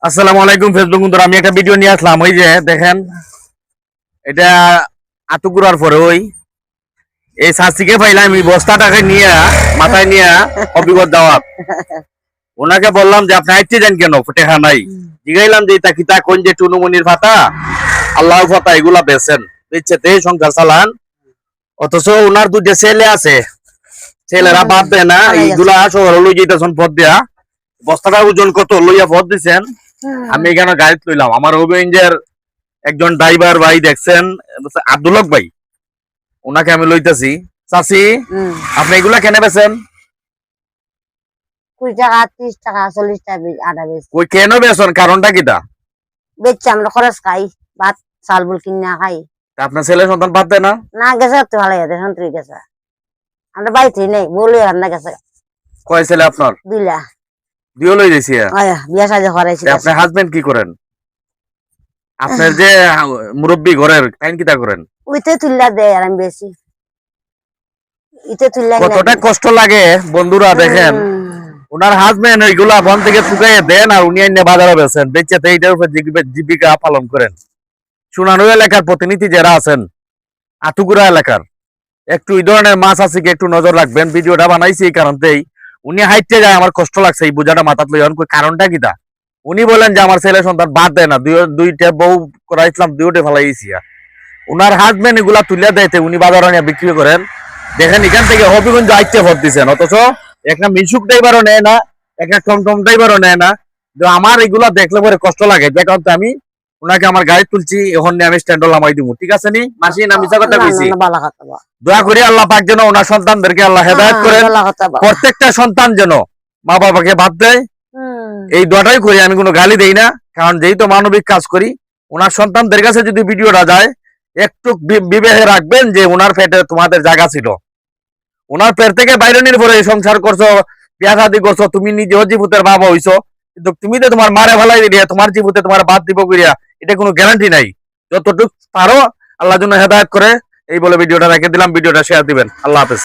আসসালামু আলাইকুম ফেসবুক বন্ধুরা, আমি একটা ভিডিও নিয়ে আসলাম। ওই যে দেখেন, এটা আতুকুরার পরে ওই এই শাস্তিকে পাইলাম আমি বস্তাটাকে নিয়ে মাথায় নিয়ে অভিজ্ঞতা দাওয়াত ওনাকে বললাম যে আপনি আইতে যান কেন, টেকা নাই। জিগাইলাম যে এটা কিতা কোন যে টুনুমনির পাতা আল্লাহ পাতা এগুলা বেচেন, বেচতে সংসার চালান, অথচ ওনার দুটো ছেলে আছে, ছেলেরা বাদ দেয় না। এইগুলা শহরে লই যেতেছেন পথ দিয়া, বস্তাটা ওজন কত লইয়া পথ দিচ্ছেন। আমি এখানে গাড়ি লইলাম, আমার অভিনজের একজন ড্রাইভার ভাই দেখছেন, আব্দুল হক ভাই, ওনাকে আমি লইতেছি। চাচি, আপনি এগুলা কেন বেছেন? 20 টাকা 30 টাকা 40 টাকা আটা বেশি কই কেন বেছেন, কারণটা কিটা? বেচছি আমরা খরচ খাই, ভাত চাল বুল কিনা খাই। আপনার ছেলে সন্তান বাদ দেয় না? না গেছে তো ভালো গেছে, সন্ত্রী গেছে, আমরা বাড়িতে নেই, বলে রান্না গেছে। কয় ছেলে আপনার? 2 লাখ। দিও লই দিছি। বিয়া সাজা করাইছি। আপনার হাজবেন্ড কি করেন? আপনার যে মুরব্বী ঘরের টাইম কিটা করেন? ওইতে তুললা দেয় আর আমি বেশি ইতে তুললা। কতটা কষ্ট লাগে বন্ধুরা, দেখেন ওনার হাজবেন্ড ওইগুলা বন থেকে শুকাইয়ে দেন আর উনি এনে বাজারে বেচেন, বেচে এইটার উপর জীবিকা পালন করেন। সুনানু এলাকার প্রতিনিধি যারা আছেন, আতুকুরা এলাকার, একটু এই ধরনের মাছ আছে কি একটু নজর রাখবেন। ভিডিওটা বানাইছি এই কারণতেই, উনি হাইটে যায়, আমার কষ্ট লাগছে এই বোঝাটা মাথাত লই। কারণটা কিটা? উনি বলেন যে আমার ছেলে সন্তান বাদ দেয় না, দুইটা বউ করাইছিলাম, দুইটা ফেলাইছি। উনার হাজবেন্ড এগুলা তুলে দেয়, উনি বাজারে নিয়ে বিক্রি করেন। দেখেন এখান থেকে হবিগঞ্জ আইতে ভোট দিচ্ছেন, অথচ একটা মিশুক ড্রাইভারও নেয় না, একটা টমটম ড্রাইভারও নেয় না। আমার এগুলা দেখলে পরে কষ্ট লাগে। যে কারণে আমি ওনাকে আমার গাড়ি তুলছি, এখন আমি স্ট্যান্ডে নামাই দিব। ঠিক আছে নি মাসি, না মিছা কথা কইছি? দয়া করে আল্লাহ পাক যেন ওনার সন্তানদেরকে আল্লাহ হেদায়েত করেন, প্রত্যেকটা সন্তান যেন মা বাবাকে বাদ দেয়, এই দোয়াটাই করি। আমি কোনো গালি দেই না, কারণ যেহেতু মানবিক কাজ করি। ওনার সন্তানদের কাছে যদি ভিডিওটা যায়, একটু বিবেকে রাখবেন যে ওনার পেটে তোমাদের জায়গা ছিল, ওনার পেট থেকে বাইরে নিয়ে পরে সংসার করছো, বিয়া শাদী করছো, তুমি নিজেও জীবুতের বাবা হইছো, কিন্তু তুমি তো তোমার মারে ফেলাই দিয়ে তোমার জীবুতে তোমার বাদ দিব করিয়া, এটা কোনো গ্যারান্টি নাই। যতটুকু পারো আল্লাহ যেন হেদায়েত করে, এই বলে ভিডিওটা রেখে দিলাম। ভিডিওটা শেয়ার দিবেন। আল্লাহ হাফেজ।